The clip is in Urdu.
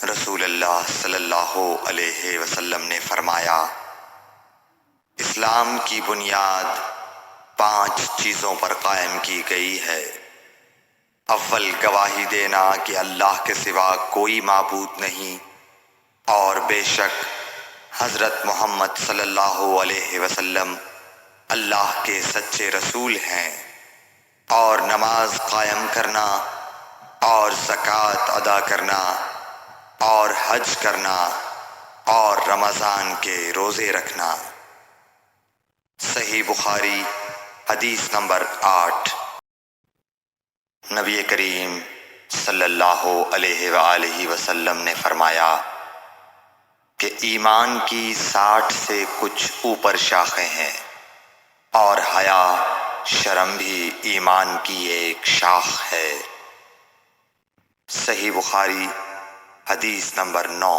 رسول اللہ صلی اللہ علیہ وسلم نے فرمایا، اسلام کی بنیاد 5 چیزوں پر قائم کی گئی ہے۔ اول، گواہی دینا کہ اللہ کے سوا کوئی معبود نہیں اور بے شک حضرت محمد صلی اللہ علیہ وسلم اللہ کے سچے رسول ہیں، اور نماز قائم کرنا اور زکوٰۃ ادا کرنا اور حج کرنا اور رمضان کے روزے رکھنا۔ صحیح بخاری حدیث نمبر 8۔ نبی کریم صلی اللہ علیہ وآلہ وسلم نے فرمایا کہ ایمان کی 60 سے کچھ اوپر شاخیں ہیں، اور حیا شرم بھی ایمان کی ایک شاخ ہے۔ صحیح بخاری حدیث نمبر 9۔